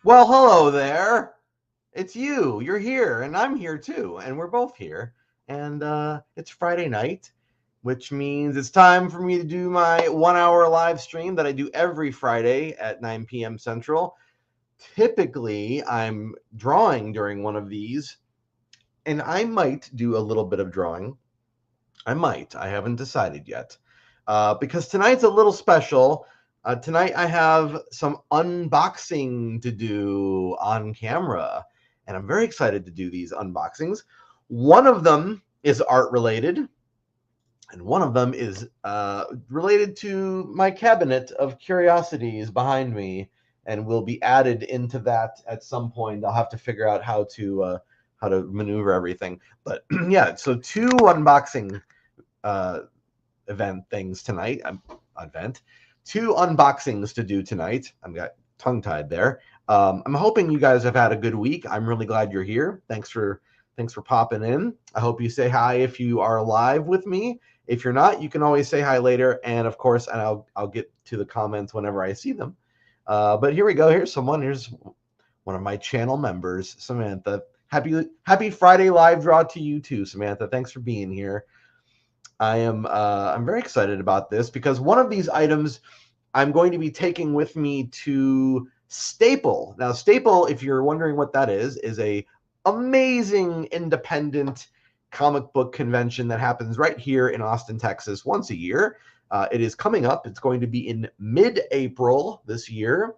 Well, hello there. It's you. You're here, and I'm here too, and we're both here. And it's Friday night, which means it's time for me to do my 1 hour live stream that I do every Friday at 9 p.m. Central. Typically, I'm drawing during one of these, and I might do a little bit of drawing. I might. I haven't decided yet. Because tonight's a little special. Tonight I have some unboxing to do on camera, and I'm very excited to do these unboxings. One of them is art related, and one of them is related to my cabinet of curiosities behind me, and will be added into that at some point. I'll have to figure out how to maneuver everything. But yeah, so two unboxing event things tonight. Two unboxings to do tonight. I've got tongue tied there. I'm hoping you guys have had a good week. I'm really glad you're here. Thanks for popping in. I hope you say hi if you are live with me. If you're not, you can always say hi later. And of course, and I'll get to the comments whenever I see them. But here we go. Here's one of my channel members, Samantha. Happy Friday live draw to you too, Samantha. Thanks for being here. I'm very excited about this because one of these items I'm going to be taking with me to Staple. Now, Staple, if you're wondering what that is a amazing independent comic book convention that happens right here in Austin, Texas, once a year. It is coming up. It's going to be in mid-April this year.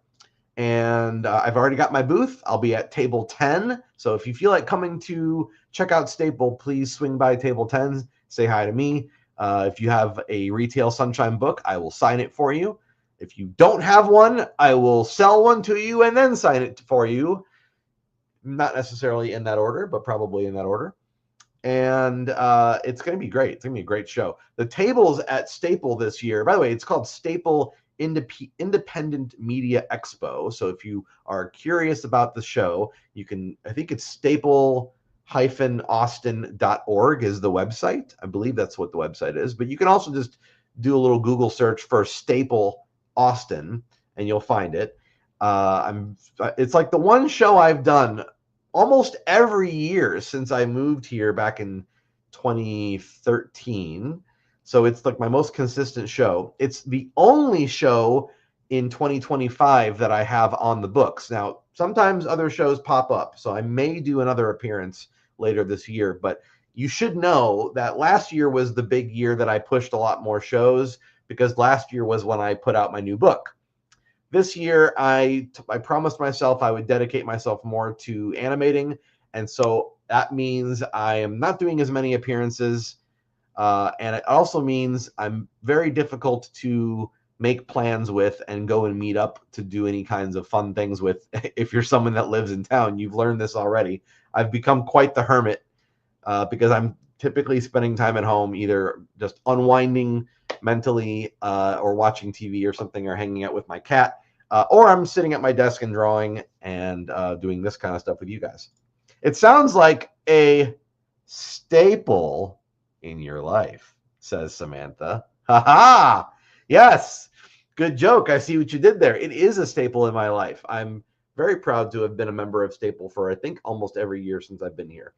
And I've already got my booth. I'll be at table 10. So if you feel like coming to check out Staple, please swing by table 10. Say hi to me. If you have a retail Sunshine book, I will sign it for you. If you don't have one, I will sell one to you and then sign it for you. Not necessarily in that order, but probably in that order. And it's going to be great. It's going to be a great show. The tables at Staple this year, by the way, it's called Staple Independent Media Expo. So if you are curious about the show, you can, I think it's staple-austin.org is the website. I believe that's what the website is. But you can also just do a little Google search for Staple Austin, and you'll find it. It's like the one show I've done almost every year since I moved here back in 2013. So it's like my most consistent show. It's the only show in 2025 that I have on the books. Now, sometimes other shows pop up, so I may do another appearance later this year, but you should know that last year was the big year that I pushed a lot more shows because last year was when I put out my new book. This year, I promised myself I would dedicate myself more to animating, and so that means I am not doing as many appearances, and it also means I'm very difficult to make plans with and go and meet up to do any kinds of fun things with. If you're someone that lives in town, you've learned this already. I've become quite the hermit because I'm typically spending time at home, either just unwinding mentally or watching TV or something, or hanging out with my cat, or I'm sitting at my desk and drawing and doing this kind of stuff with you guys. It sounds like a staple in your life, says Samantha. Ha ha! Yes, good joke. I see what you did there. It is a staple in my life. I'm very proud to have been a member of Staple for, I think, almost every year since I've been here.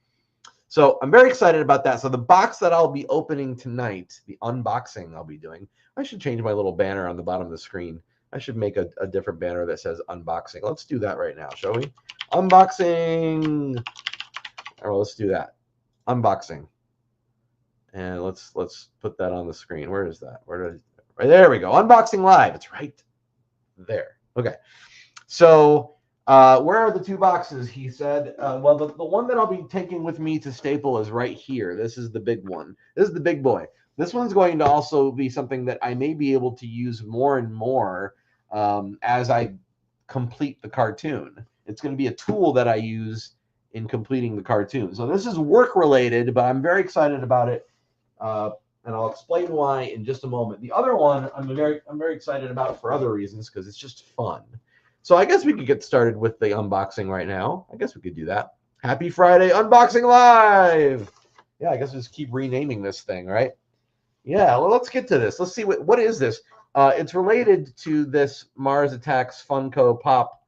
So I'm very excited about that. So the box that I'll be opening tonight, the unboxing I'll be doing, I should change my little banner on the bottom of the screen. I should make a different banner that says unboxing. Let's do that right now, shall we? Unboxing. All right, let's do that. Unboxing. And let's put that on the screen. Where is that? Right there we go. Unboxing live. It's right there. Okay. So where are the two boxes? He said. Well, the one that I'll be taking with me to Staple is right here. This is the big one. This is the big boy. This one's going to also be something that I may be able to use more and more as I complete the cartoon. It's going to be a tool that I use in completing the cartoon. So this is work related, but I'm very excited about it. And I'll explain why in just a moment. The other one I'm very excited about for other reasons because it's just fun. So I guess we could get started with the unboxing right now. I guess we could do that. Happy Friday, Unboxing Live! Yeah, I guess we'll just keep renaming this thing, right? Yeah, well, let's get to this. Let's see what is this. It's related to this Mars Attacks Funko Pop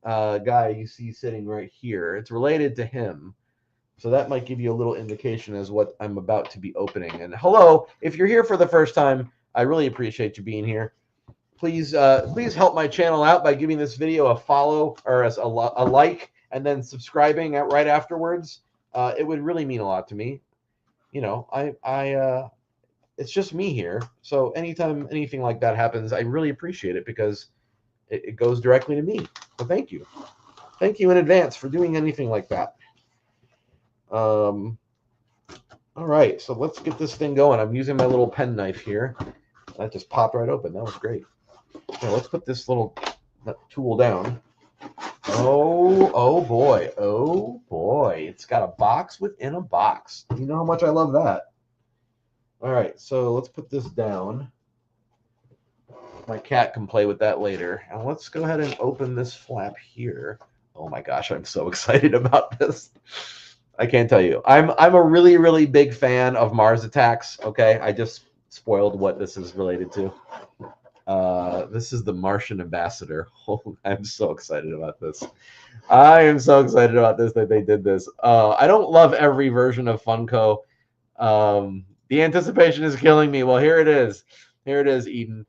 guy you see sitting right here. It's related to him. So that might give you a little indication as what I'm about to be opening. And hello, if you're here for the first time, I really appreciate you being here. Please help my channel out by giving this video a follow or a like, and then subscribing right afterwards. It would really mean a lot to me. You know, it's just me here. So anytime anything like that happens, I really appreciate it because it goes directly to me. So thank you. Thank you in advance for doing anything like that. All right, so let's get this thing going. I'm using my little pen knife here. That just popped right open. That was great. Now let's put this little tool down. Oh boy. Oh boy. It's got a box within a box. You know how much I love that. All right, so let's put this down. My cat can play with that later. And let's go ahead and open this flap here. Oh my gosh, I'm so excited about this. I can't tell you. I'm a really, really big fan of Mars Attacks. Okay, I just spoiled what this is related to. This is the Martian Ambassador. Oh, I'm so excited about this. I am so excited about this that they did this. I don't love every version of Funko. The anticipation is killing me. Well, here it is. Here it is, Eden.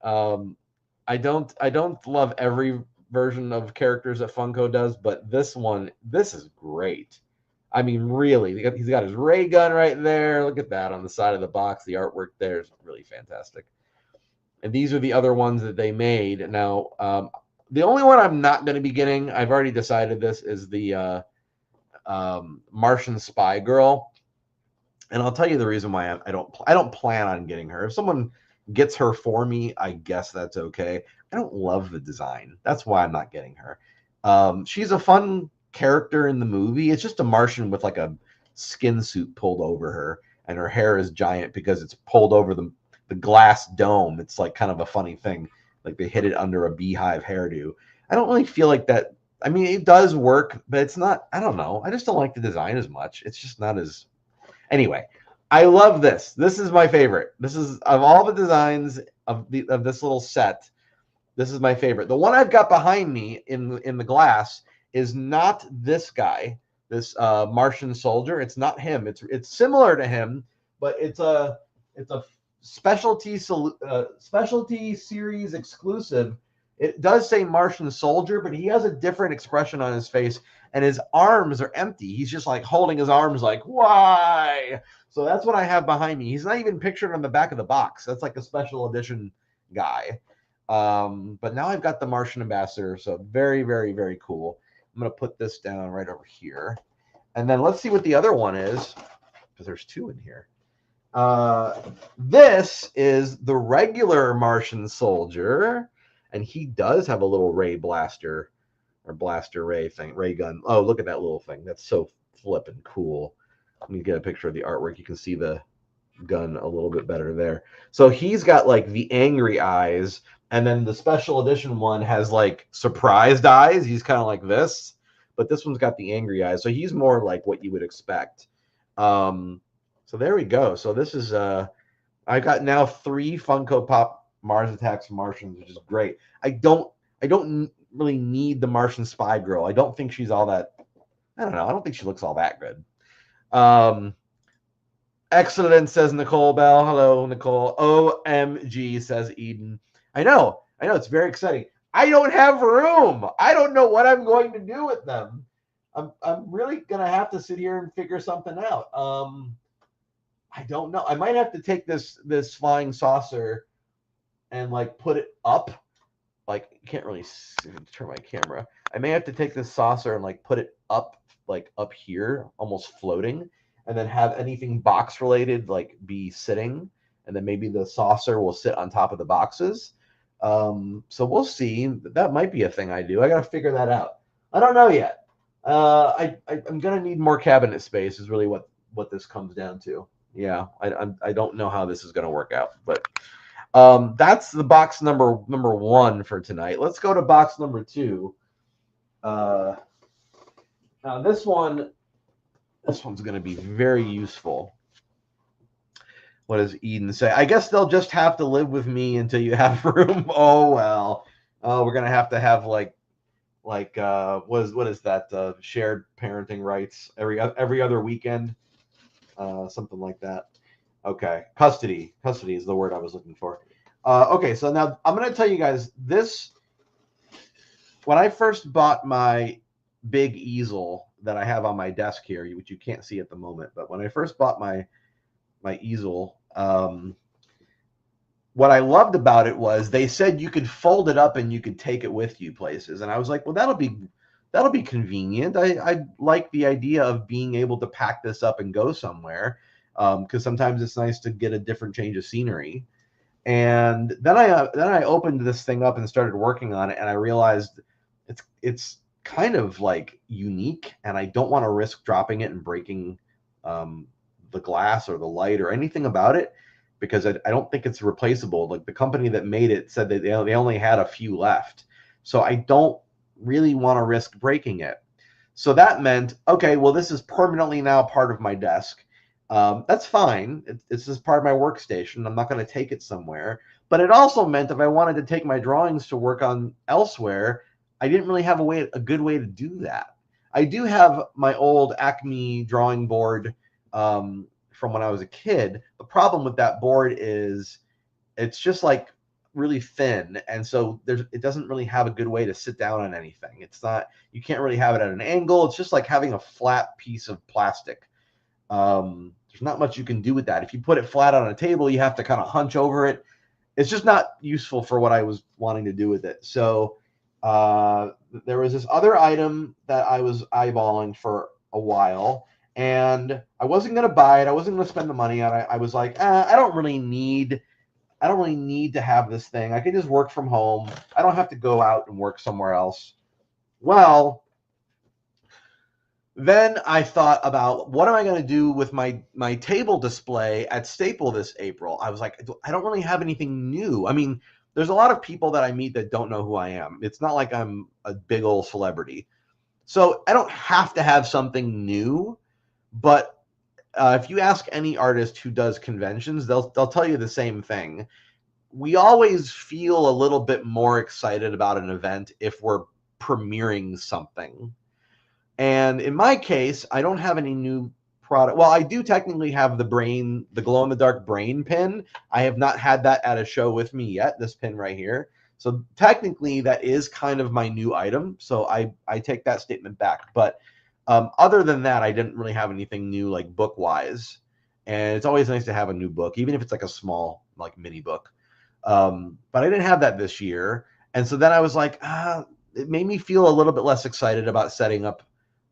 I don't love every version of characters that Funko does, but this is great. I mean, really, he's got his ray gun right there. Look at that on the side of the box. The artwork there is really fantastic. And these are the other ones that they made. Now, the only one I'm not going to be getting, I've already decided this, is the Martian Spy Girl. And I'll tell you the reason why I don't plan on getting her. If someone gets her for me, I guess that's okay. I don't love the design. That's why I'm not getting her. She's a fun character in the movie. It's just a Martian with like a skin suit pulled over her, and her hair is giant because it's pulled over the glass dome. It's like kind of a funny thing. Like they hid it under a beehive hairdo. I don't really feel like that. I mean, it does work, but it's not, I don't know. I just don't like the design as much. It's just not as, anyway, I love this. This is my favorite. This is, of all the designs of this little set, this is my favorite. The one I've got behind me in the glass is not this guy, this Martian soldier. It's not him. It's similar to him, but it's a specialty series exclusive. It does say Martian soldier, but he has a different expression on his face, and his arms are empty. He's just like holding his arms like, why? So that's what I have behind me. He's not even pictured on the back of the box. That's like a special edition guy. But now I've got the Martian Ambassador, so very, very, very cool. I'm going to put this down right over here. And then let's see what the other one is, because there's two in here. This is the regular Martian soldier, and he does have a little ray blaster or blaster ray thing, ray gun. Oh, look at that little thing. That's so flippin' cool. Let me get a picture of the artwork. You can see the gun a little bit better there. So he's got like the angry eyes, and then the special edition one has like surprised eyes. He's kind of like this, but this one's got the angry eyes. So he's more like what you would expect. So there we go. So this is I've got now 3 Funko Pop Mars Attacks Martians, which is great. I don't really need the Martian Spy Girl. I don't think she's all that, I don't know. I don't think she looks all that good. Excellent, says Nicole Bell. Hello, Nicole. OMG, says Eden. I know. It's very exciting. I don't have room. I don't know what I'm going to do with them. I'm really gonna have to sit here and figure something out. I don't know. I might have to take this flying saucer and like put it up. Like, you can't really turn my camera. I may have to take this saucer and like put it up, like up here, almost floating, and then have anything box related like be sitting, and then maybe the saucer will sit on top of the boxes. So we'll see. That might be a thing I do. I got to figure that out. I don't know yet. I'm gonna need more cabinet space. Is really what this comes down to. Yeah, I don't know how this is gonna work out, but that's the box number 1 for tonight. Let's go to box number 2. Now this one's going to be very useful. What does Eden say? I guess they'll just have to live with me until you have room. Oh, well. Oh, we're going to have like like what is that, shared parenting rights every other weekend, something like that. Okay, custody is the word I was looking for. Okay, so now I'm going to tell you guys this. When I first bought my big easel that I have on my desk here, which you can't see at the moment, but when I first bought my easel, what I loved about it was they said you could fold it up and you could take it with you places, and I was like, well, that'll be convenient. I like the idea of being able to pack this up and go somewhere, because sometimes it's nice to get a different change of scenery. And then I opened this thing up and started working on it, and I realized it's kind of like unique, and I don't want to risk dropping it and breaking um, the glass or the light or anything about it, because I don't think it's replaceable. Like the company that made it said that they only had a few left, so I don't really want to risk breaking it. So that meant, okay, well, this is permanently now part of my desk. That's fine. It's just part of my workstation. I'm not going to take it somewhere. But it also meant if I wanted to take my drawings to work on elsewhere, I didn't really have a good way to do that. I do have my old Acme drawing board, from when I was a kid. The problem with that board is it's just like really thin, and so it doesn't really have a good way to sit down on anything. It's not, you can't really have it at an angle. It's just like having a flat piece of plastic. There's not much you can do with that. If you put it flat on a table, you have to kind of hunch over it. It's just not useful for what I was wanting to do with it. So there was this other item that I was eyeballing for a while, and I wasn't going to buy it. I wasn't going to spend the money on it. I was like, I don't really need to have this thing. I can just work from home. I don't have to go out and work somewhere else. Well, then I thought about what am I going to do with my table display at Staple this April. I was like, I don't really have anything new. I mean, there's a lot of people that I meet that don't know who I am. It's not like I'm a big old celebrity. So I don't have to have something new, but if you ask any artist who does conventions, they'll tell you the same thing. We always feel a little bit more excited about an event if we're premiering something. And in my case, I don't have any new product. Well, I do technically have the glow in the dark brain pin. I have not had that at a show with me yet, this pin right here. So technically that is kind of my new item. So I take that statement back. But other than that, I didn't really have anything new like book wise. And it's always nice to have a new book, even if it's like a small like mini book. But I didn't have that this year. And so then I was like, it made me feel a little bit less excited about setting up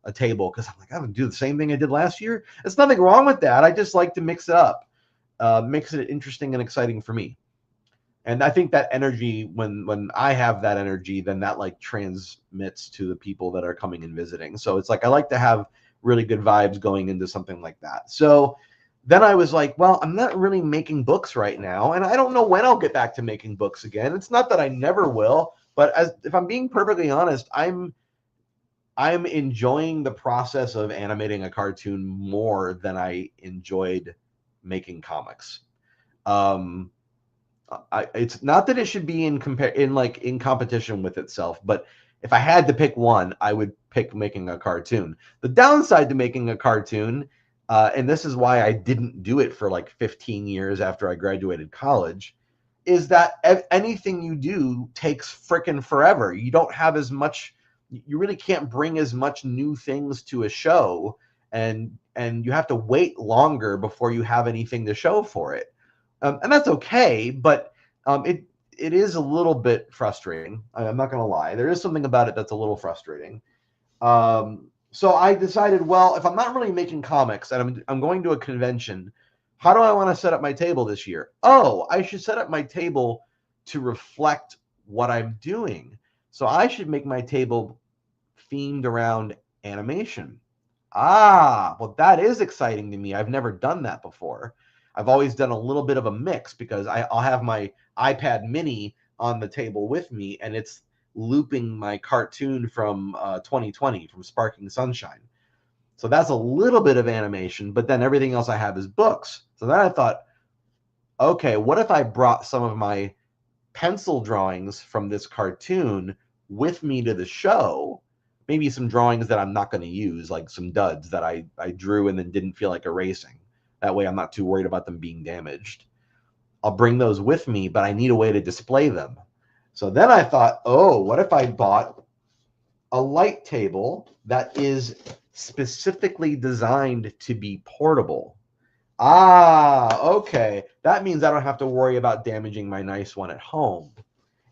a table, because I'm like, I'm gonna do the same thing I did last year. There's nothing wrong with that. I just like to mix it up, makes it interesting and exciting for me. And I think that energy, when I have that energy, then that like transmits to the people that are coming and visiting. So it's like I like to have really good vibes going into something like that. So then I was like, well, I'm not really making books right now, and I don't know when I'll get back to making books again. It's not that I never will, but if I'm being perfectly honest, I'm enjoying the process of animating a cartoon more than I enjoyed making comics. Um, it's not that it should be in competition with itself, but if I had to pick one, I would pick making a cartoon. The downside to making a cartoon, and this is why I didn't do it for like 15 years after I graduated college, is that anything you do takes frickin' forever. You don't have as much, you really can't bring as much new things to a show, and you have to wait longer before you have anything to show for it. And that's okay, but it is a little bit frustrating. I'm not going to lie. There is something about it that's a little frustrating. So I decided, well, if I'm not really making comics and I'm going to a convention, how do I want to set up my table this year? Oh, I should set up my table to reflect what I'm doing. So I should make my table themed around animation. Well, that is exciting to me. I've never done that before. I've always done a little bit of a mix, because I'll have my iPad mini on the table with me, and it's looping my cartoon from 2020, from Sparking Sunshine. So that's a little bit of animation, but then everything else I have is books. So then I thought, okay, what if I brought some of my pencil drawings from this cartoon with me to the show. Maybe some drawings that I'm not going to use, like some duds that I drew and then didn't feel like erasing. That way I'm not too worried about them being damaged. I'll bring those with me, but I need a way to display them. So then I thought, oh, what if I bought a light table that is specifically designed to be portable? Ah, okay. That means I don't have to worry about damaging my nice one at home.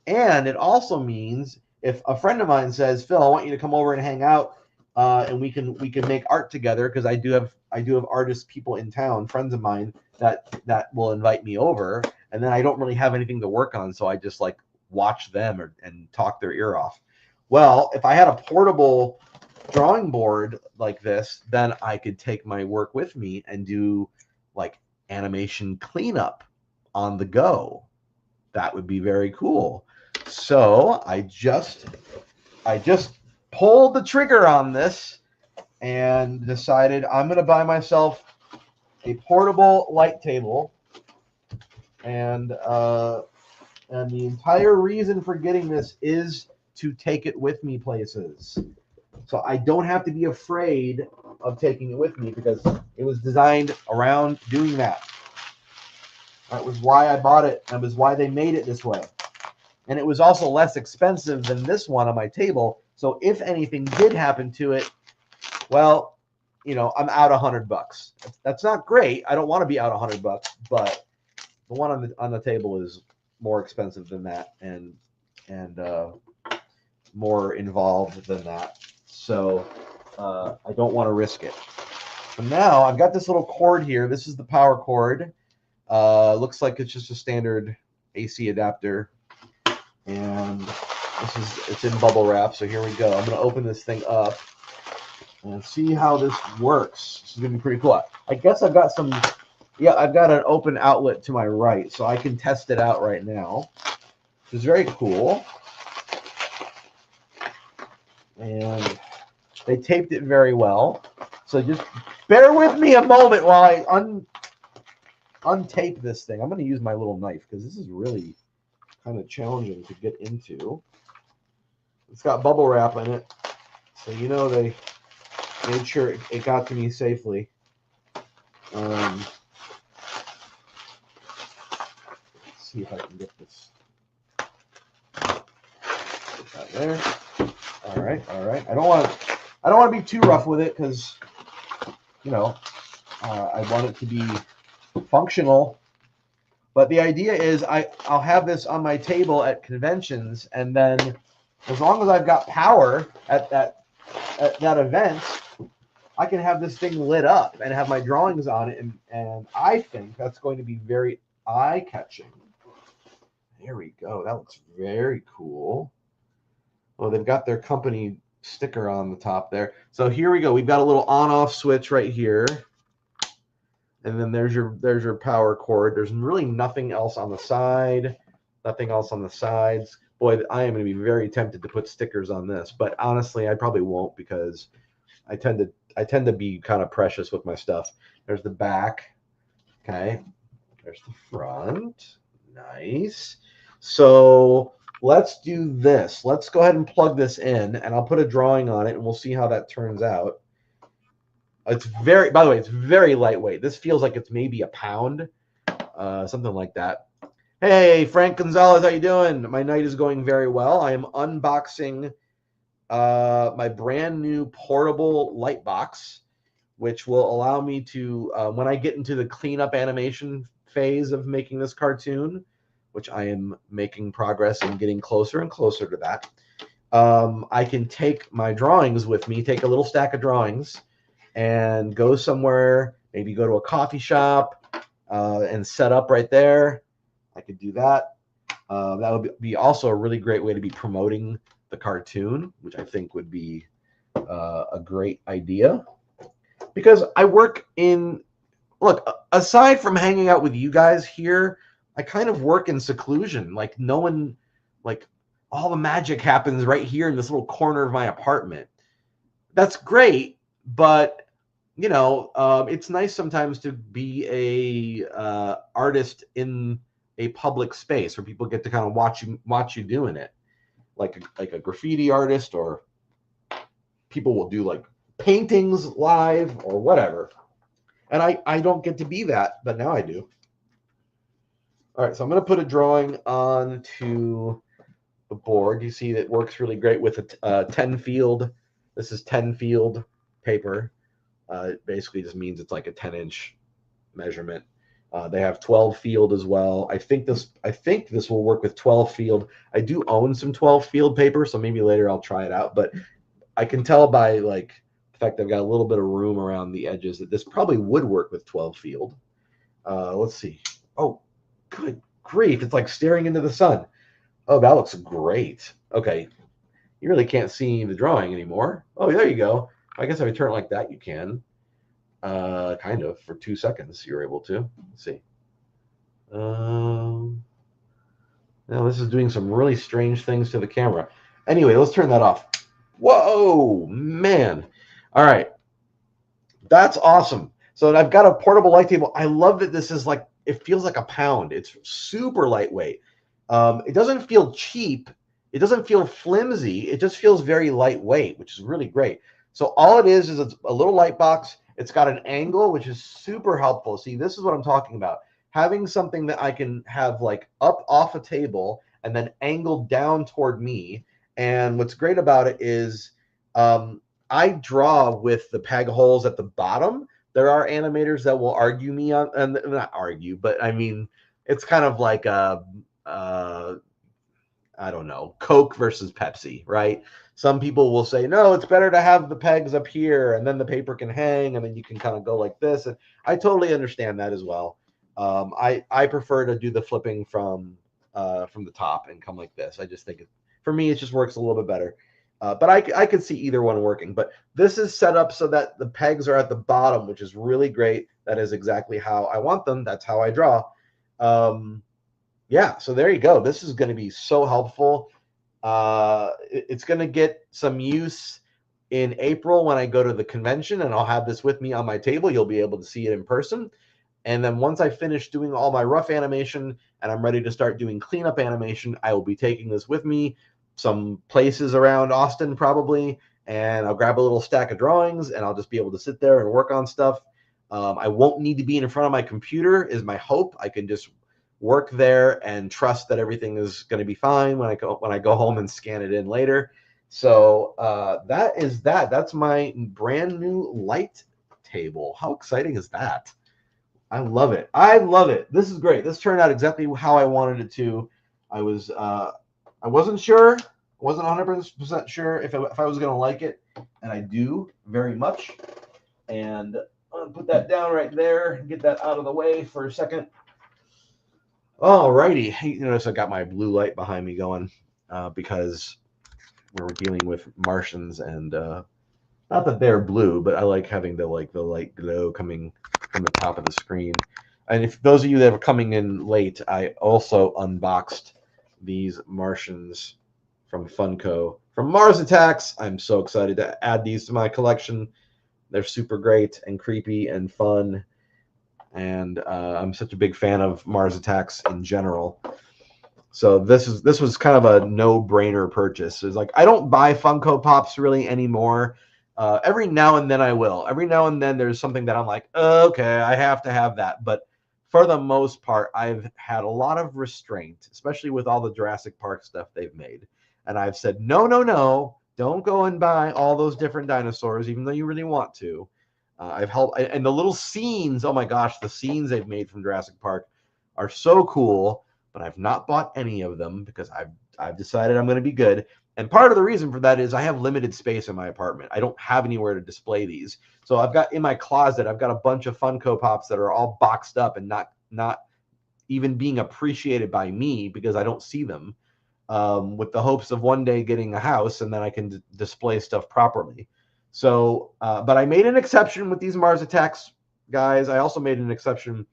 And it also means if a friend of mine says, Phil, I want you to come over and hang out, and we can make art together, because I do have artist people in town, friends of mine that will invite me over, and then I don't really have anything to work on, so I just like watch them and talk their ear off. Well, if I had a portable drawing board like this, then I could take my work with me and do like animation cleanup on the go. That would be very cool. So I just pulled the trigger on this and decided I'm going to buy myself a portable light table, and the entire reason for getting this is to take it with me places. So I don't have to be afraid of taking it with me, because it was designed around doing that. That was why I bought it. That was why they made it this way. And it was also less expensive than this one on my table. So if anything did happen to it, well, you know, I'm out $100. That's not great. I don't want to be out $100, but the one on the table is more expensive than that, and more involved than that. So I don't want to risk it. And now I've got this little cord here. This is the power cord. Looks like it's just a standard AC adapter, and it's in bubble wrap. So here we go. I'm going to open this thing up and see how this works. This is going to be pretty cool. I guess I've got some, yeah, I've got an open outlet to my right, so I can test it out right now, which is very cool. And they taped it very well. So just bear with me a moment while I untape this thing. I'm going to use my little knife, because this is really kind of challenging to get into. It's got bubble wrap in it, so you know they made sure it got to me safely. Let's see if I can get this. Put that there. All right. I don't want to be too rough with it, because you know I want it to be functional. But the idea is I'll have this on my table at conventions, and then as long as I've got power at that event, I can have this thing lit up and have my drawings on it, and I think that's going to be very eye-catching. There we go. That looks very cool. Well, they've got their company sticker on the top there. So here we go. We've got a little on-off switch right here. And then there's your power cord. There's really nothing else on the side. Nothing else on the sides. Boy, I am going to be very tempted to put stickers on this, but honestly, I probably won't, because I tend to be kind of precious with my stuff. There's the back. Okay. There's the front. Nice. So let's do this. Let's go ahead and plug this in, and I'll put a drawing on it, and we'll see how that turns out. It's very, by the way, it's very lightweight. This feels like it's maybe a pound, something like that. Hey, Frank Gonzalez, how you doing? My night is going very well. I am unboxing my brand new portable light box, which will allow me to, when I get into the cleanup animation phase of making this cartoon, which I am making progress and getting closer and closer to that, I can take my drawings with me, take a little stack of drawings, and go somewhere, maybe go to a coffee shop and set up right there. I could do that. That would be also a really great way to be promoting the cartoon, which I think would be a great idea. Because I work in, look, aside from hanging out with you guys here, I kind of work in seclusion. Like, no one, like, all the magic happens right here in this little corner of my apartment. That's great, but you know, it's nice sometimes to be a artist in a public space where people get to kind of watch you doing it. like a graffiti artist, or people will do like paintings live or whatever. And I don't get to be that, but now I do. All right, so I'm going to put a drawing onto the board. You see that works really great with a 10 field. This is 10 field paper. It basically just means it's like a 10-inch measurement. They have 12 field as well. I think this will work with 12 field. I do own some 12 field paper, so maybe later I'll try it out. But I can tell by like the fact I've got a little bit of room around the edges that this probably would work with 12 field. Let's see. Oh, good grief! It's like staring into the sun. Oh, that looks great. Okay, you really can't see the drawing anymore. Oh, there you go. I guess if I turn it like that, you can. Kind of, for 2 seconds, you're able to. Let's see. Now this is doing some really strange things to the camera. Anyway, let's turn that off. Whoa, man. All right. That's awesome. So I've got a portable light table. I love that this is like, it feels like a pound. It's super lightweight. It doesn't feel cheap. It doesn't feel flimsy. It just feels very lightweight, which is really great. So all it is a little light box. It's got an angle, which is super helpful. See, this is what I'm talking about. Having something that I can have like up off a table and then angled down toward me. And what's great about it is I draw with the peg holes at the bottom. There are animators that will argue me on, and not argue, but I mean, it's kind of like a, I don't know, Coke versus Pepsi, right? Some people will say, no, it's better to have the pegs up here and then the paper can hang and then you can kind of go like this. And I totally understand that as well. I prefer to do the flipping from the top and come like this. I just think for me, it just works a little bit better. But I could see either one working. But this is set up so that the pegs are at the bottom, which is really great. That is exactly how I want them. That's how I draw. Yeah, so there you go. This is going to be so helpful. It's going to get some use in April when I go to the convention, and I'll have this with me on my table. You'll be able to see it in person. And then once I finish doing all my rough animation and I'm ready to start doing cleanup animation, I will be taking this with me some places around Austin probably, and I'll grab a little stack of drawings and I'll just be able to sit there and work on stuff. I won't need to be in front of my computer is my hope. I can just work there and trust that everything is going to be fine when I go home and scan it in later. So that's my brand new light table. How exciting is that? I love it. I love it. This is great. This turned out exactly how I wanted it to. I wasn't sure. I wasn't 100% sure if I was going to like it, and I do very much. And I'll put that down right there and get that out of the way for a second. Alrighty, you notice I got my blue light behind me going because we're dealing with Martians, and not that they're blue, but I like having the light glow coming from the top of the screen. And if those of you that are coming in late, I also unboxed these Martians from Funko from Mars Attacks. I'm so excited to add these to my collection. They're super great and creepy and fun. And I'm such a big fan of Mars Attacks in general. So this was kind of a no-brainer purchase. It's like I don't buy Funko Pops really anymore. Every now and then I will. Every now and then there's something that I'm like, okay, I have to have that. But for the most part, I've had a lot of restraint, especially with all the Jurassic Park stuff they've made. And I've said, no, don't go and buy all those different dinosaurs, even though you really want to. I've helped, and the little scenes, oh my gosh, the scenes they've made from Jurassic Park are so cool, but I've not bought any of them because I've decided I'm going to be good. And part of the reason for that is I have limited space in my apartment. I don't have anywhere to display these. So I've got in my closet, I've got a bunch of Funko Pops that are all boxed up and not even being appreciated by me because I don't see them, with the hopes of one day getting a house and then I can display stuff properly. So, but I made an exception with these Mars Attacks guys. I also made an exception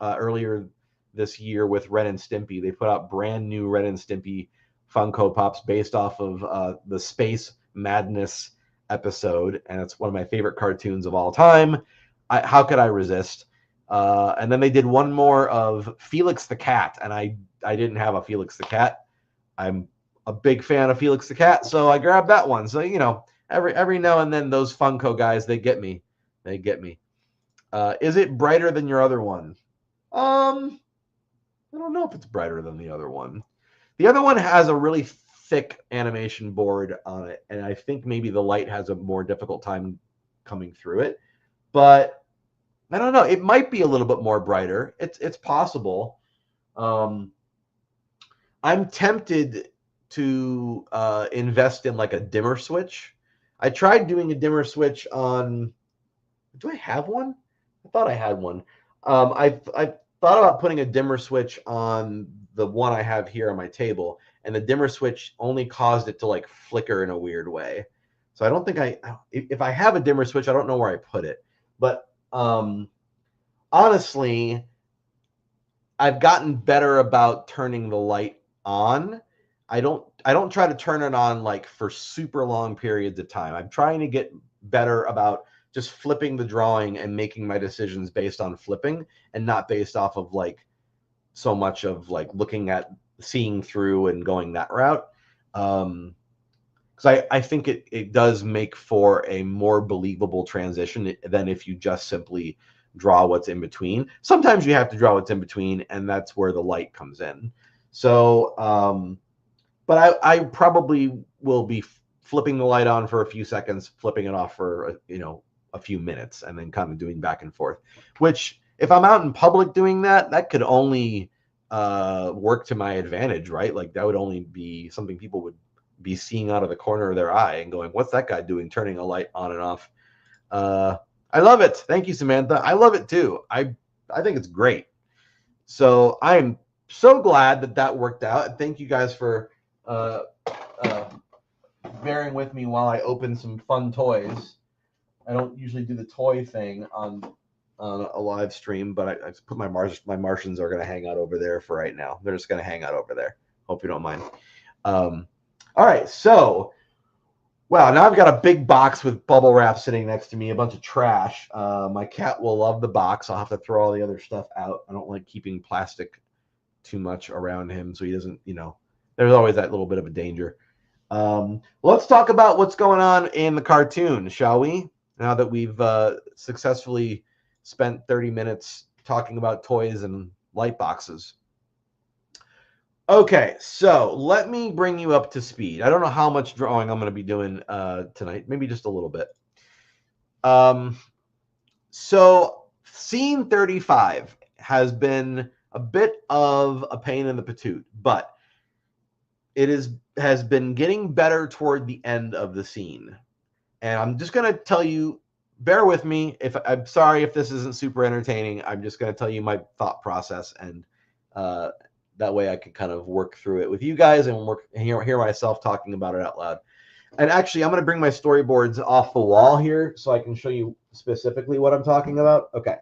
earlier this year with Ren and Stimpy. They put out brand new Ren and Stimpy Funko Pops based off of the Space Madness episode, and it's one of my favorite cartoons of all time. How could I resist? And then they did one more of Felix the Cat, and I didn't have a Felix the Cat. I'm a big fan of Felix the Cat, so I grabbed that one. So, you know, every now and then those Funko guys, they get me. They get me. Is it brighter than your other one? I don't know if it's brighter than the other one. The other one has a really thick animation board on it, and I think maybe the light has a more difficult time coming through it. But I don't know. It might be a little bit more brighter. It's possible. Um, I'm tempted to invest in like a dimmer switch. I tried doing a dimmer switch on. Do I have one? I thought I had one. I thought about putting a dimmer switch on the one I have here on my table, and the dimmer switch only caused it to like flicker in a weird way. So I don't think if I have a dimmer switch, I don't know where I put it. But honestly, I've gotten better about turning the light on. I don't try to turn it on like for super long periods of time. I'm trying to get better about just flipping the drawing and making my decisions based on flipping and not based off of like so much of like looking at seeing through and going that route. Because I think it does make for a more believable transition than if you just simply draw what's in between. Sometimes you have to draw what's in between, and that's where the light comes in. So, but I probably will be flipping the light on for a few seconds, flipping it off for a few minutes, and then kind of doing back and forth. Which, if I'm out in public doing that, that could only work to my advantage, right? Like that would only be something people would be seeing out of the corner of their eye and going, "What's that guy doing? Turning a light on and off." I love it. Thank you, Samantha. I love it too. I think it's great. So I am so glad that worked out. Thank you guys for uh, bearing with me while I open some fun toys. I don't usually do the toy thing on a live stream, but I just put my Martians are going to hang out over there for right now. They're just going to hang out over there. Hope you don't mind. All right, so wow, now I've got a big box with bubble wrap sitting next to me, a bunch of trash. My cat will love the box. I'll have to throw all the other stuff out. I don't like keeping plastic too much around him, so he doesn't, there's always that little bit of a danger. Let's talk about what's going on in the cartoon, shall we? Now that we've successfully spent 30 minutes talking about toys and light boxes. Okay, so let me bring you up to speed. I don't know how much drawing I'm going to be doing tonight. Maybe just a little bit. So scene 35 has been a bit of a pain in the patoot, but it has been getting better toward the end of the scene. And I'm just going to tell you, bear with me. I'm sorry if this isn't super entertaining. I'm just going to tell you my thought process, and that way I can kind of work through it with you guys and hear myself talking about it out loud. And actually, I'm going to bring my storyboards off the wall here so I can show you specifically what I'm talking about. Okay.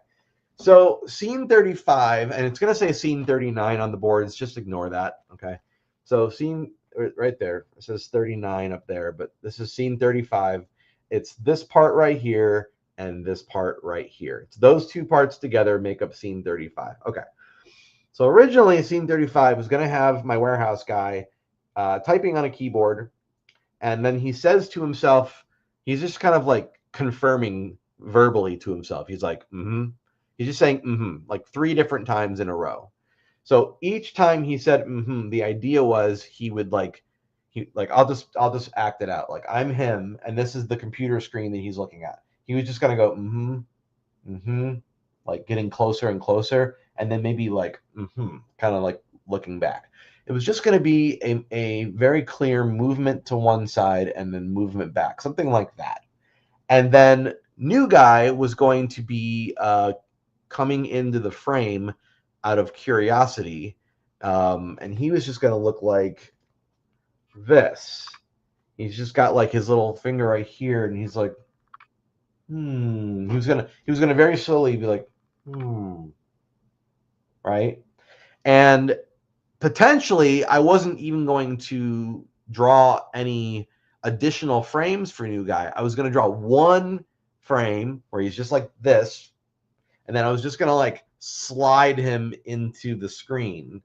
So scene 35, and it's going to say scene 39 on the boards. Just ignore that. Okay. So scene right there, it says 39 up there, but this is scene 35. It's this part right here and this part right here. It's those two parts together make up scene 35. Okay. So originally, scene 35 was going to have my warehouse guy typing on a keyboard, and then he says to himself, he's just kind of like confirming verbally to himself. He's like, mm-hmm. He's just saying, mm-hmm, like 3 different times in a row. So each time he said, mm-hmm, the idea was he would I'll just act it out. Like I'm him, and this is the computer screen that he's looking at. He was just going to go, mm-hmm, mm-hmm, like getting closer and closer, and then maybe like kind of like looking back. It was just going to be a very clear movement to one side and then movement back, something like that. And then new guy was going to be coming into the frame out of curiosity, and he was just going to look like this. He's just got like his little finger right here, and he's like, He was gonna very slowly be like, right? And potentially, I wasn't even going to draw any additional frames for new guy. I was going to draw one frame where he's just like this, and then I was just going to like slide him into the screen,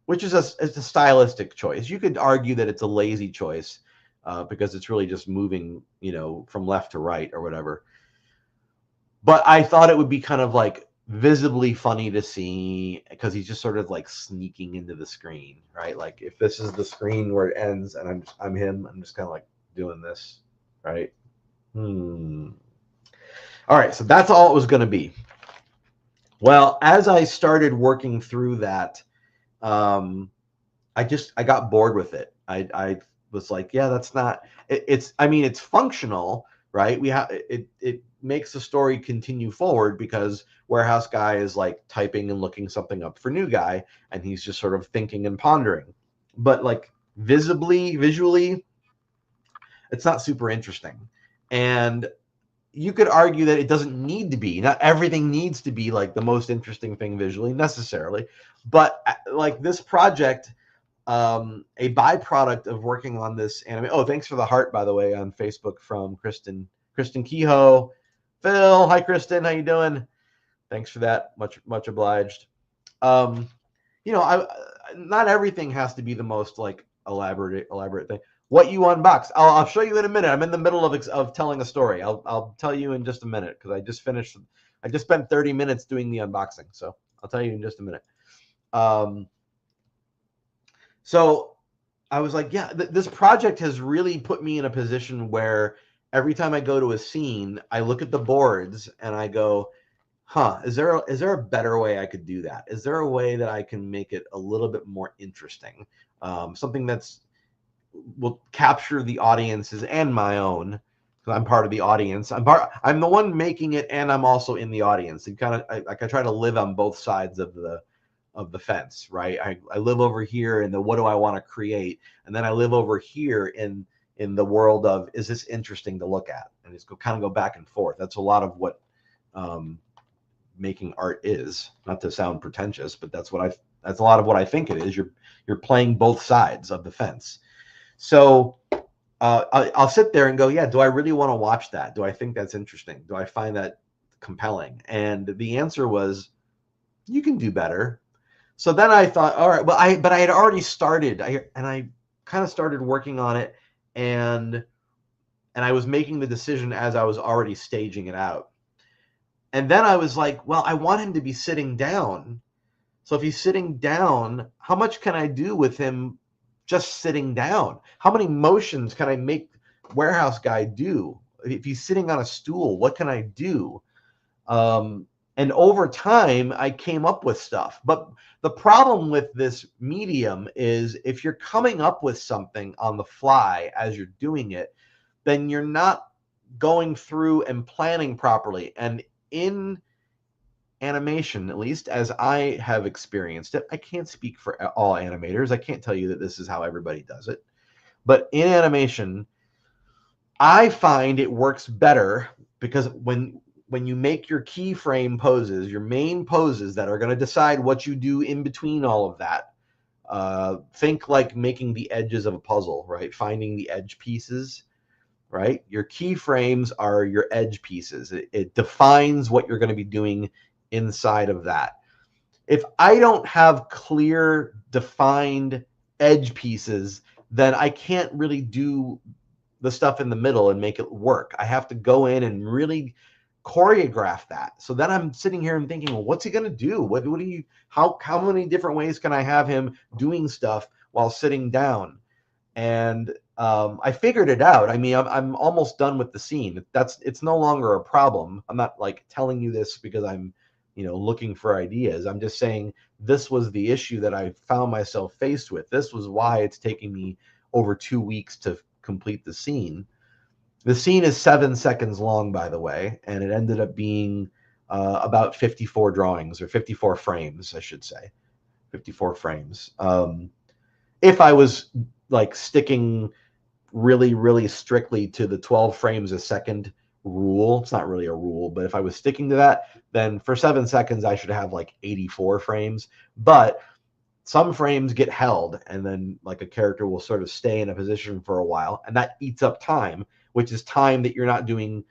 which is it's a stylistic choice. You could argue that it's a lazy choice because it's really just moving, from left to right or whatever. But I thought it would be kind of like visibly funny to see because he's just sort of like sneaking into the screen, right? Like if this is the screen where it ends and I'm him, I'm just kind of like doing this, right? All right, so that's all it was going to be. Well, as I started working through that, I got bored with it. I was like, yeah, that's not. It's functional, right? It makes the story continue forward because Warehouse Guy is like typing and looking something up for New Guy, and he's just sort of thinking and pondering. But like visually, it's not super interesting. And you could argue that it doesn't need to be. Not everything needs to be like the most interesting thing visually necessarily, but like this project, a byproduct of working on this anime. Oh, thanks for the heart, by the way, on Facebook from Kristen Kehoe. Phil, hi Kristen, how you doing? Thanks for that. Much obliged. I not everything has to be the most like elaborate thing. What you unbox, I'll show you in a minute. I'm in the middle of telling a story. I'll tell you in just a minute because I just spent 30 minutes doing the unboxing, so I'll tell you in just a minute. So I was like, yeah, this project has really put me in a position where every time I go to a scene, I look at the boards and I go, is there a better way I could do that? Is there a way that I can make it a little bit more interesting? Something that's will capture the audience's and my own, because I'm part of the audience. I'm the one making it, and I'm also in the audience. And I try to live on both sides of the fence, right? I live over here in the what do I want to create, and then I live over here in the world of is this interesting to look at, and just go back and forth. That's a lot of what making art is. Not to sound pretentious, but that's a lot of what I think it is. You're playing both sides of the fence. So I'll sit there and go, yeah, do I really want to watch that? Do I think that's interesting? Do I find that compelling? And the answer was, you can do better. So then I thought, all right, but I had already started, and I kind of started working on it, and I was making the decision as I was already staging it out. And then I was like, well, I want him to be sitting down. So if he's sitting down, how much can I do with him just sitting down? How many motions can I make Warehouse Guy do? If he's sitting on a stool, what can I do? And over time, I came up with stuff. But the problem with this medium is if you're coming up with something on the fly as you're doing it, then you're not going through and planning properly. And in animation, at least as I have experienced it, I can't speak for all animators. I can't tell you that this is how everybody does it. But in animation, I find it works better because when you make your keyframe poses, your main poses that are going to decide what you do in between all of that, think like making the edges of a puzzle, right? Finding the edge pieces, right? Your keyframes are your edge pieces. It defines what you're going to be doing inside of that. If I don't have clear, defined edge pieces, then I can't really do the stuff in the middle and make it work. I have to go in and really choreograph that. So then I'm sitting here and thinking, well, what's he going to do? What do you, how many different ways can I have him doing stuff while sitting down? And I figured it out. I mean, I'm almost done with the scene. It's no longer a problem. I'm not like telling you this because I'm, looking for ideas. I'm just saying this was the issue that I found myself faced with. This was why it's taking me over 2 weeks to complete the scene. The scene is 7 seconds long, by the way, and it ended up being about 54 drawings, or 54 frames, I should say. 54 frames. If I was like sticking really, really strictly to the 12 frames a second rule, it's not really a rule, but if I was sticking to that, then for 7 seconds, I should have like 84 frames. But some frames get held, and then like a character will sort of stay in a position for a while, and that eats up time, which is time that you're not doing,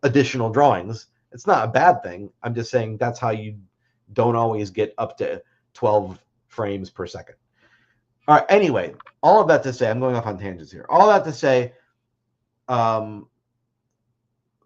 additional drawings. It's not a bad thing. I'm just saying that's how you don't always get up to 12 frames per second. All right. Anyway, all of that to say, I'm going off on tangents here. All that to say, um,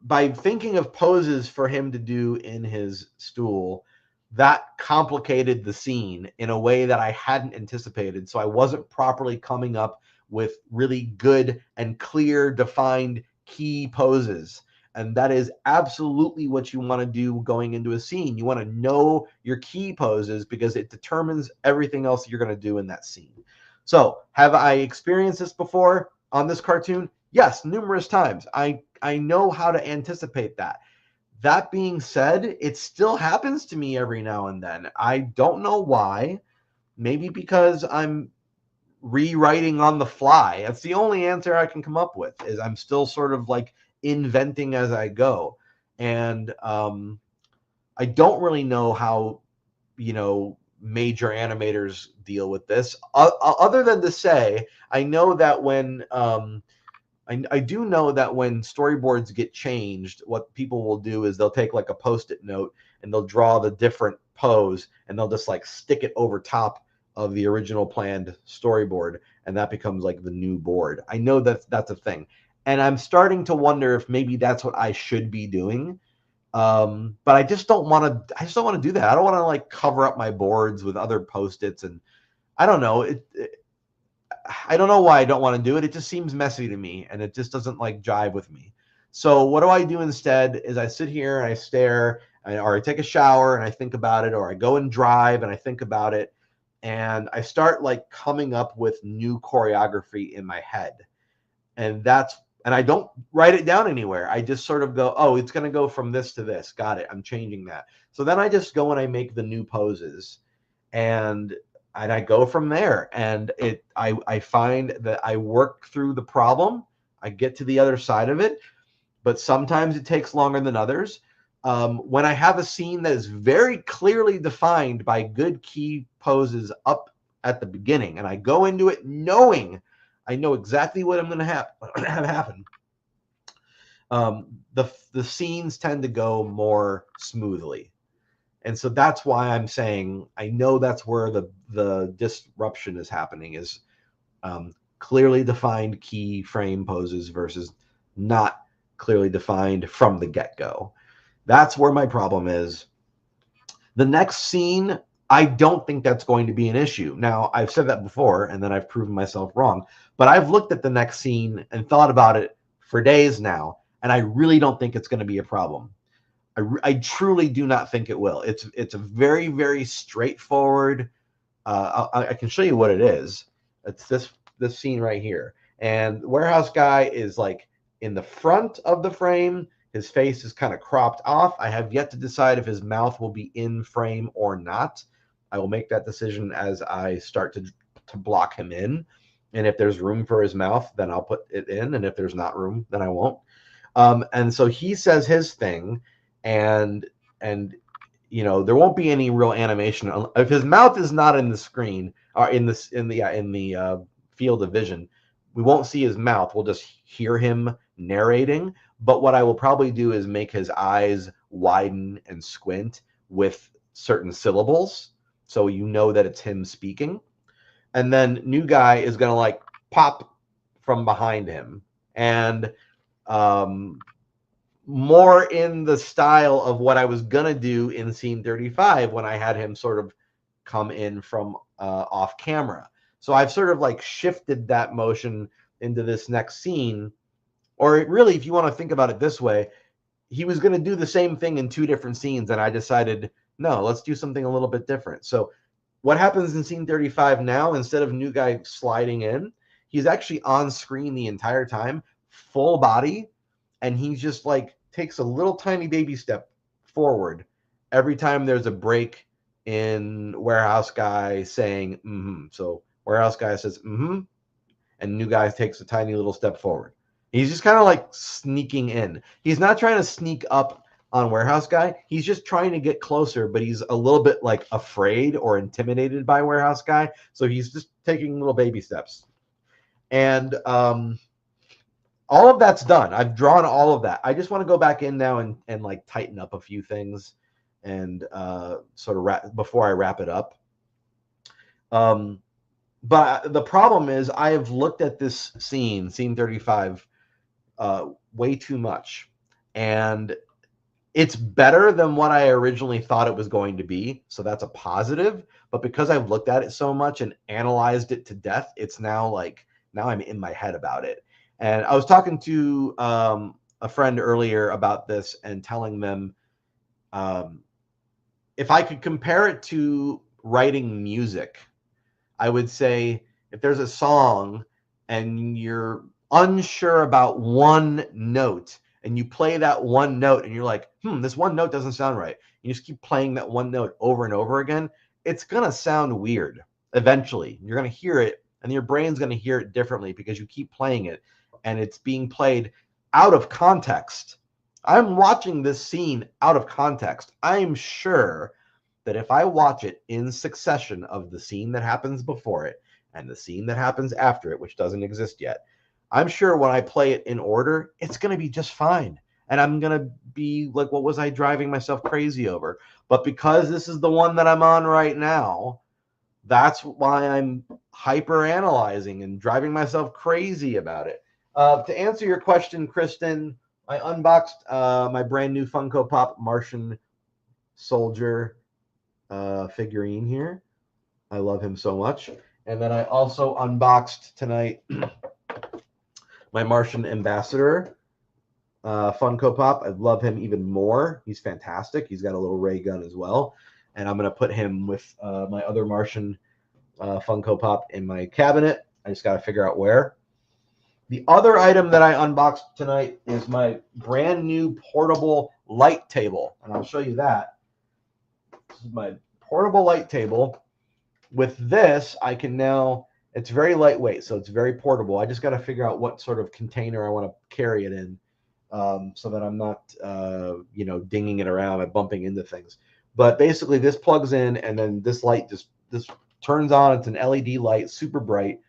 by thinking of poses for him to do in his stool, that complicated the scene in a way that I hadn't anticipated. So I wasn't properly coming up with really good and clear, defined key poses. And that is absolutely what you want to do going into a scene. You want to know your key poses because it determines everything else you're going to do in that scene. So, have I experienced this before on this cartoon? Yes, numerous times. I know how to anticipate that. That being said, it still happens to me every now and then. I don't know why. Maybe because I'm rewriting on the fly. That's the only answer I can come up with, is I'm still sort of like inventing as I go. And I don't really know how, major animators deal with this, other than to say, I know that when I do know that when storyboards get changed, what people will do is they'll take like a post-it note and they'll draw the different pose and they'll just like stick it over top of the original planned storyboard, and that becomes like the new board. I know that's a thing, and I'm starting to wonder if maybe that's what I should be doing. But I just don't want to. I just don't want to do that. I don't want to like cover up my boards with other post-its, and I don't know. I don't know why I don't want to do it. It just seems messy to me, and it just doesn't like jive with me. So what do I do instead? Is I sit here and I stare, or I take a shower and I think about it, or I go and drive and I think about it, and I start like coming up with new choreography in my head, and I don't write it down anywhere. I just sort of go, oh, it's going to go from this to this. Got it. I'm changing that. So then I just go and I make the new poses, and I go from there. And I find that I work through the problem. I get to the other side of it, but sometimes it takes longer than others. When I have a scene that is very clearly defined by good key poses up at the beginning, and I go into it knowing I know exactly what I'm going to have happen, the scenes tend to go more smoothly. And so that's why I'm saying I know that's where the disruption is happening, is clearly defined key frame poses versus not clearly defined from the get-go. That's where my problem is. The next scene, I don't think that's going to be an issue. Now, I've said that before, and then I've proven myself wrong. But I've looked at the next scene and thought about it for days now, and I really don't think it's going to be a problem. I truly do not think it will. It's a very, very straightforward. I can show you what it is. It's this scene right here, and the warehouse guy is like in the front of the frame. His face is kind of cropped off. I have yet to decide if his mouth will be in frame or not. I will make that decision as I start to block him in. And if there's room for his mouth, then I'll put it in. And if there's not room, then I won't. And so he says his thing, and there won't be any real animation if his mouth is not in the screen, or in the field of vision. We won't see his mouth. We'll just hear him narrating. But what I will probably do is make his eyes widen and squint with certain syllables, so you know that it's him speaking. And then new guy is gonna like pop from behind him, and more in the style of what I was gonna do in scene 35 when I had him sort of come in from off camera. So I've sort of like shifted that motion into this next scene. Or really, if you want to think about it this way, he was going to do the same thing in two different scenes, and I decided, no, let's do something a little bit different. So what happens in scene 35 now, instead of new guy sliding in, he's actually on screen the entire time, full body, and he just like takes a little tiny baby step forward every time there's a break in warehouse guy saying mm-hmm. So warehouse guy says mm-hmm, and new guy takes a tiny little step forward. He's just kind of like sneaking in. He's not trying to sneak up on warehouse guy. He's just trying to get closer, but he's a little bit like afraid or intimidated by warehouse guy. So he's just taking little baby steps. And all of that's done. I've drawn all of that. I just want to go back in now and like tighten up a few things and sort of before I wrap it up. But the problem is I have looked at this scene 35, way too much. And it's better than what I originally thought it was going to be. So that's a positive. But because I've looked at it so much and analyzed it to death, it's now like, now I'm in my head about it. And I was talking to a friend earlier about this and telling them, um, if I could compare it to writing music, I would say if there's a song and you're unsure about one note and you play that one note and you're like, this one note doesn't sound right. You just keep playing that one note over and over again. It's going to sound weird eventually. You're going to hear it and your brain's going to hear it differently because you keep playing it and it's being played out of context. I'm watching this scene out of context. I'm sure that if I watch it in succession of the scene that happens before it and the scene that happens after it, which doesn't exist yet, I'm sure when I play it in order, it's going to be just fine. And I'm going to be like, what was I driving myself crazy over? But because this is the one that I'm on right now, that's why I'm hyper analyzing and driving myself crazy about it. To answer your question, Kristen, I unboxed my brand new Funko Pop Martian Soldier figurine here. I love him so much. And then I also unboxed tonight my Martian Ambassador Funko Pop. I love him even more. He's fantastic. He's got a little ray gun as well. And I'm going to put him with my other Martian Funko Pop in my cabinet. I just got to figure out where. The other item that I unboxed tonight is my brand new portable light table. And I'll show you that. This is my portable light table. With this, I can now, it's very lightweight, so it's very portable. I just got to figure out what sort of container I want to carry it in, so that I'm not, dinging it around and bumping into things. But basically, this plugs in, and then this light this turns on. It's an LED light, super bright,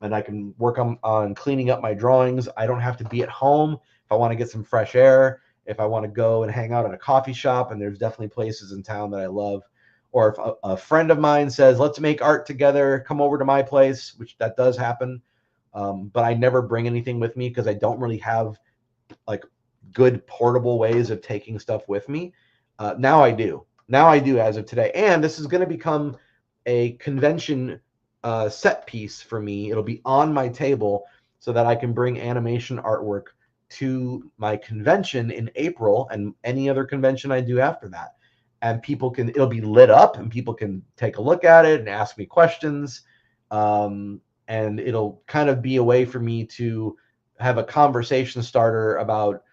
and I can work on cleaning up my drawings. I don't have to be at home if I want to get some fresh air. If I want to go and hang out at a coffee shop, and there's definitely places in town that I love. Or if a friend of mine says, let's make art together, come over to my place, which that does happen. But I never bring anything with me because I don't really have like good portable ways of taking stuff with me. Now I do. Now I do as of today. And this is going to become a convention set piece for me. It'll be on my table so that I can bring animation artwork to my convention in April and any other convention I do after that. And it'll be lit up and people can take a look at it and ask me questions. And it'll kind of be a way for me to have a conversation starter about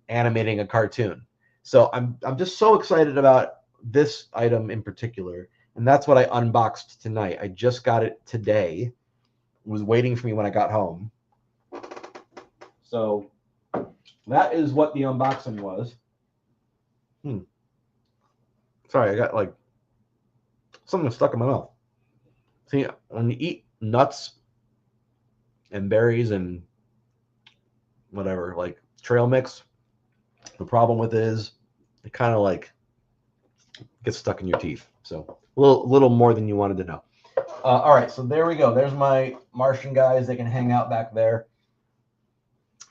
animating a cartoon. So I'm just so excited about this item in particular. And that's what I unboxed tonight. I just got it today. It was waiting for me when I got home. So that is what the unboxing was. Sorry, I got like something stuck in my mouth. See, when you eat nuts and berries and whatever, like trail mix, the problem with it is it kind of like gets stuck in your teeth. So a little more than you wanted to know. All right, so there we go. There's my Martian guys. They can hang out back there.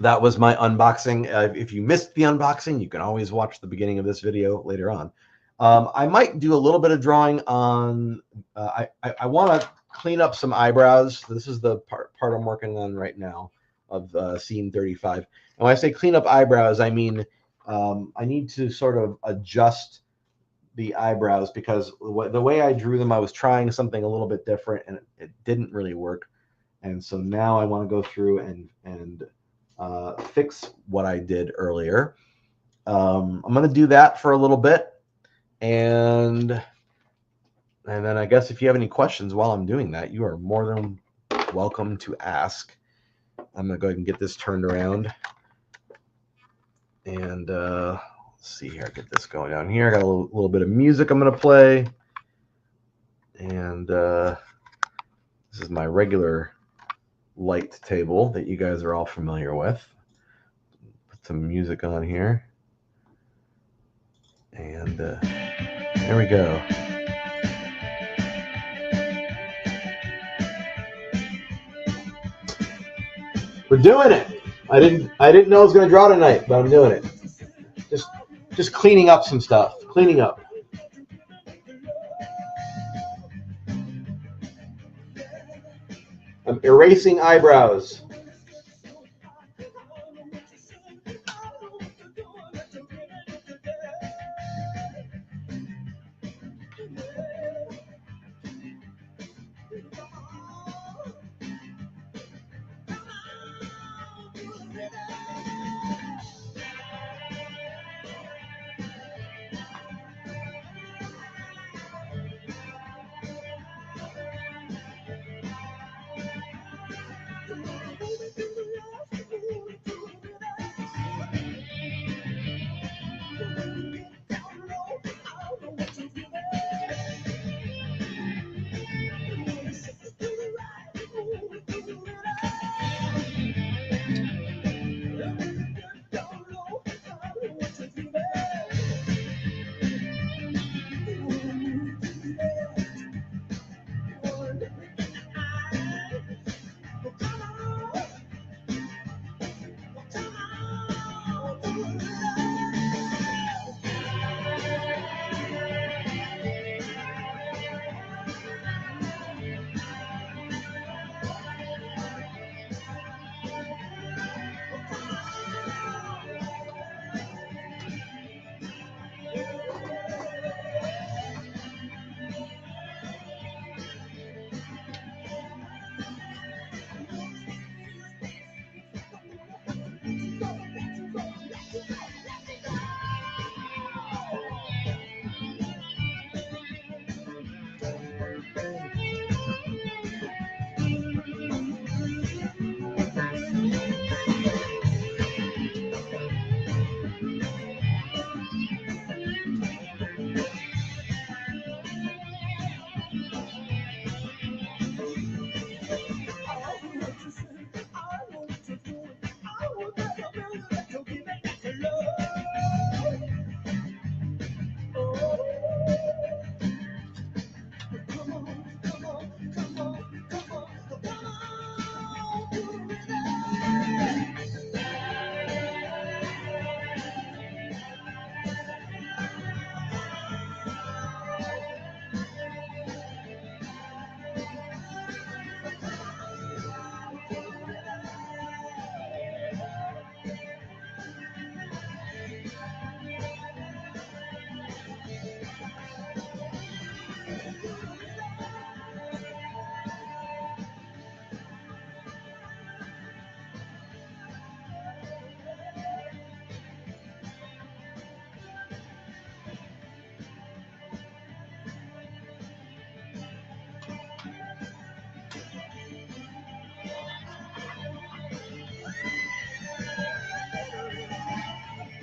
That was my unboxing. If you missed the unboxing, you can always watch the beginning of this video later on. I might do a little bit of drawing on, I want to clean up some eyebrows. This is the part I'm working on right now of scene 35. And when I say clean up eyebrows, I mean I need to sort of adjust the eyebrows because the way I drew them, I was trying something a little bit different and it didn't really work. And so now I want to go through and fix what I did earlier. I'm going to do that for a little bit. And then I guess if you have any questions while I'm doing that, you are more than welcome to ask. I'm going to go ahead and get this turned around. And let's see here. Get this going down here. I got a little bit of music I'm going to play. And this is my regular light table that you guys are all familiar with. Put some music on here. And there we go. We're doing it. I didn't know it was going to draw tonight, but I'm doing it. Just cleaning up some stuff. Cleaning up. I'm erasing eyebrows.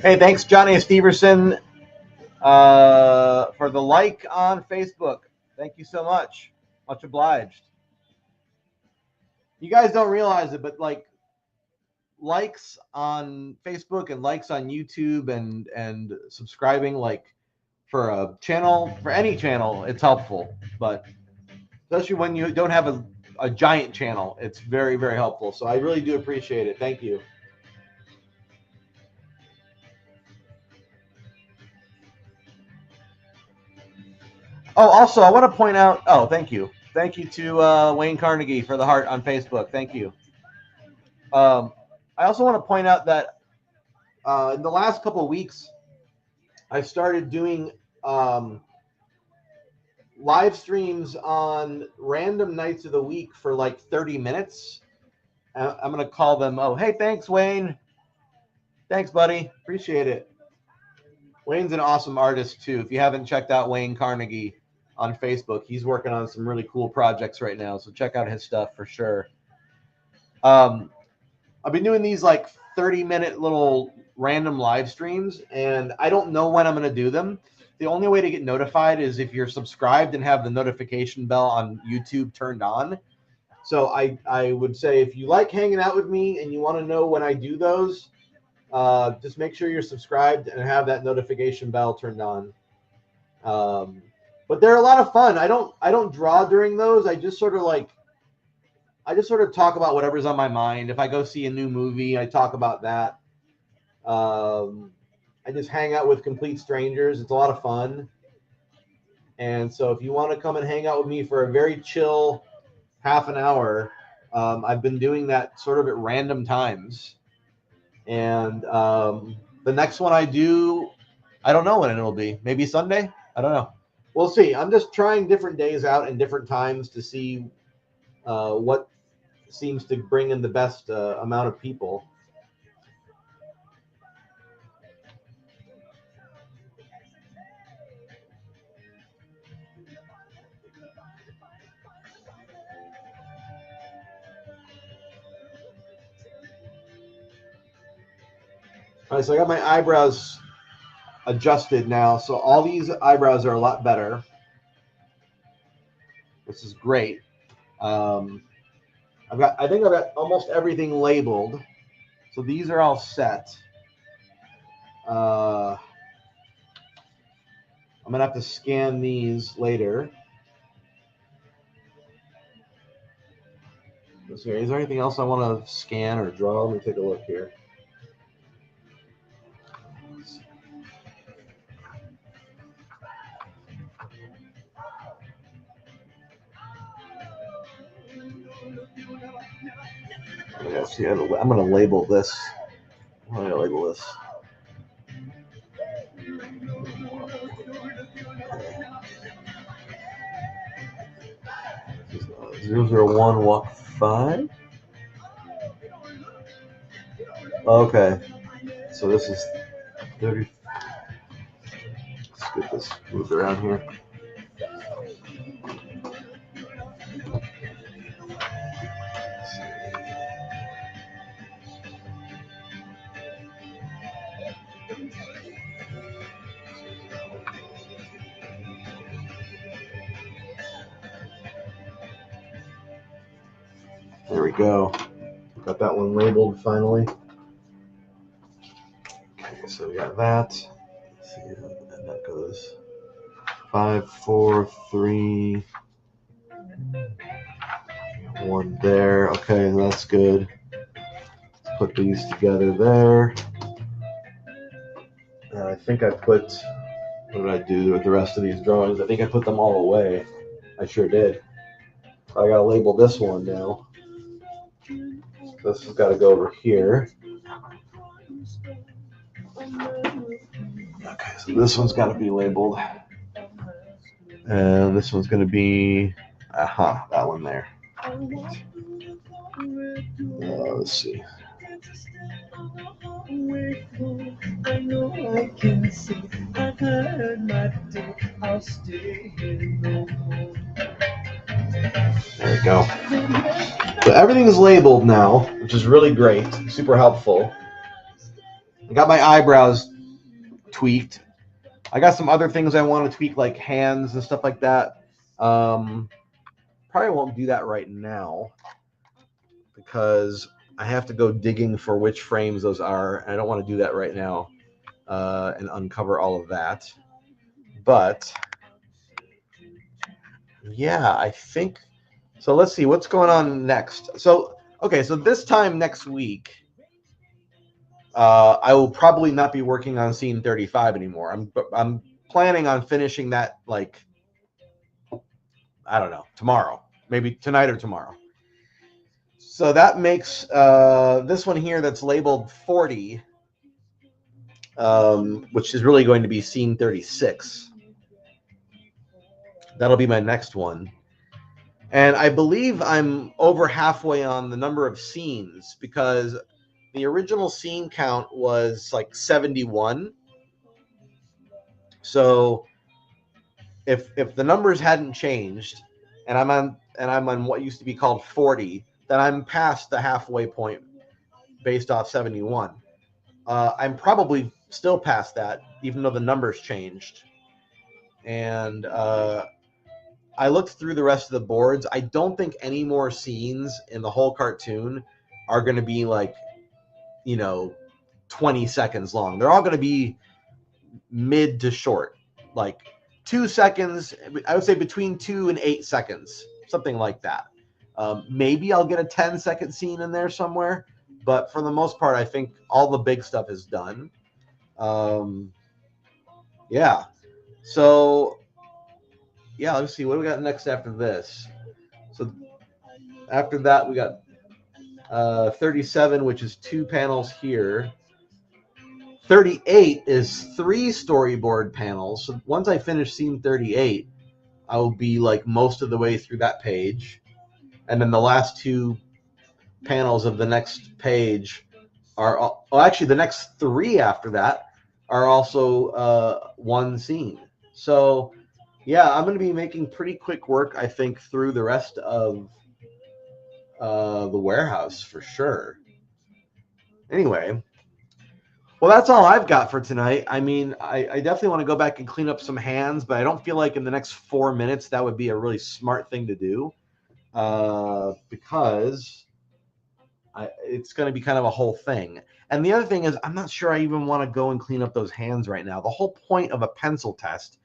Hey, thanks, Johnny Steverson, for the like on Facebook. Thank you so much. Much obliged. You guys don't realize it, but like likes on Facebook and likes on YouTube and subscribing, like for a channel, for any channel, it's helpful. But especially when you don't have a giant channel, it's very, very helpful. So I really do appreciate it. Thank you. Oh, also, I want to point out. Oh, thank you. Thank you to Wayne Carnegie for the heart on Facebook. Thank you. I also want to point out that in the last couple of weeks, I started doing live streams on random nights of the week for like 30 minutes. I'm going to call them. Oh, hey, thanks, Wayne. Thanks, buddy. Appreciate it. Wayne's an awesome artist, too. If you haven't checked out Wayne Carnegie on Facebook, he's working on some really cool projects right now. So check out his stuff for sure. I've been doing these like 30-minute little random live streams, and I don't know when I'm going to do them. The only way to get notified is if you're subscribed and have the notification bell on YouTube turned on. So I would say if you like hanging out with me and you want to know when I do those, just make sure you're subscribed and have that notification bell turned on. But they're a lot of fun. I don't draw during those. I just sort of like I just sort of talk about whatever's on my mind. If I go see a new movie, I talk about that. I just hang out with complete strangers. It's a lot of fun. And so if you want to come and hang out with me for a very chill half an hour, I've been doing that sort of at random times. And the next one I do, I don't know when it'll be. Maybe Sunday? I don't know. We'll see. I'm just trying different days out and different times to see what seems to bring in the best amount of people. All right, so I got my eyebrows adjusted now. So all these eyebrows are a lot better. This is great. I think I've got almost everything labeled. So these are all set. I'm gonna have to scan these later. Let's see, is there anything else I want to scan or draw? Let me take a look here. Yeah, see, I'm going to label this. I'm going to label this. 00115. Okay, so this is 30. Let's get this moved around here. There we go. Got that one labeled finally. Okay, so we got that. Let's see, and that goes 5, 4, 3, 1 there. Okay, that's good. Let's put these together there. And I think I put, what did I do with the rest of these drawings? I think I put them all away. I sure did. I gotta label this one now. This has got to go over here. Okay, so this one's got to be labeled. And this one's going to be, that one there. Let's see. There we go. So everything's labeled now, which is really great, super helpful. I got my eyebrows tweaked. I got some other things I want to tweak, like hands and stuff like that. Probably won't do that right now because I have to go digging for which frames those are, and I don't want to do that right now and uncover all of that. But yeah, I think so. Let's see what's going on next. So okay, so this time next week, I will probably not be working on scene 35 anymore. I'm planning on finishing that, like, I don't know, tomorrow, maybe tonight or tomorrow. So that makes this one here that's labeled 40, which is really going to be scene 36. That'll be my next one. And I believe I'm over halfway on the number of scenes because the original scene count was like 71. So if the numbers hadn't changed and I'm on what used to be called 40, then I'm past the halfway point based off 71. I'm probably still past that, even though the numbers changed. And I looked through the rest of the boards. I don't think any more scenes in the whole cartoon are going to be like, 20 seconds long. They're all going to be mid to short, like 2 seconds. I would say between 2 and 8 seconds, something like that. Maybe I'll get a 10-second scene in there somewhere, but for the most part, I think all the big stuff is done. Yeah. So, yeah, let's see. What do we got next after this? So, after that, we got 37, which is 2 panels here. 38 is 3 storyboard panels. So, once I finish scene 38, I will be like most of the way through that page. And then the last 2 panels of the next page are, actually, the next 3 after that are also 1 scene. So, yeah, I'm going to be making pretty quick work, I think, through the rest of the warehouse for sure. Anyway, well, that's all I've got for tonight. I mean, I definitely want to go back and clean up some hands, but I don't feel like in the next 4 minutes that would be a really smart thing to do, because it's going to be kind of a whole thing. And the other thing is, I'm not sure I even want to go and clean up those hands right now. The whole point of a pencil test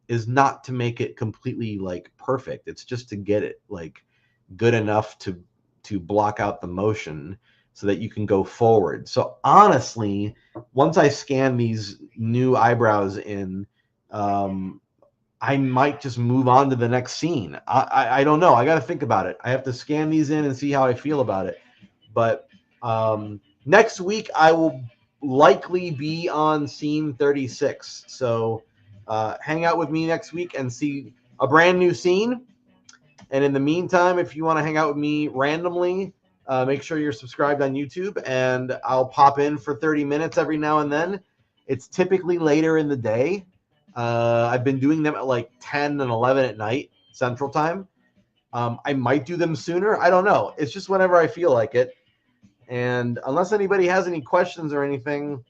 is not to make it completely like perfect. It's just to get it like good enough to block out the motion so that you can go forward. So honestly, once I scan these new eyebrows in, I might just move on to the next scene. I don't know. I got to think about it. I have to scan these in and see how I feel about it. But next week I will likely be on scene 36. So hang out with me next week and see a brand new scene. And in the meantime, if you want to hang out with me randomly, make sure you're subscribed on YouTube, and I'll pop in for 30 minutes every now and then. It's typically later in the day. I've been doing them at like 10 and 11 at night, Central Time. I might do them sooner. I don't know. It's just whenever I feel like it. And unless anybody has any questions or anything,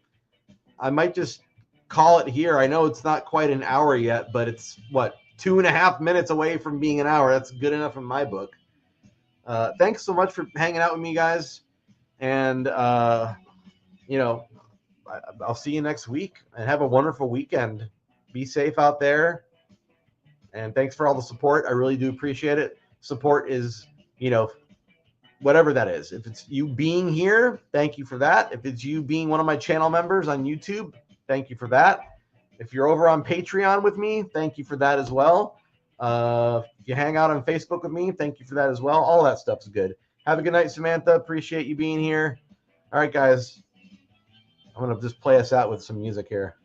I might just call it here. I know it's not quite an hour yet, but it's, 2.5 minutes away from being an hour. That's good enough in my book. Thanks so much for hanging out with me, guys. And, I'll see you next week, and have a wonderful weekend. Be safe out there. And thanks for all the support. I really do appreciate it. Support is, whatever that is. If it's you being here, thank you for that. If it's you being one of my channel members on YouTube, thank you for that. If you're over on Patreon with me, thank you for that as well. If you hang out on Facebook with me, thank you for that as well. All that stuff's good. Have a good night, Samantha. Appreciate you being here. All right, guys. I'm going to just play us out with some music here.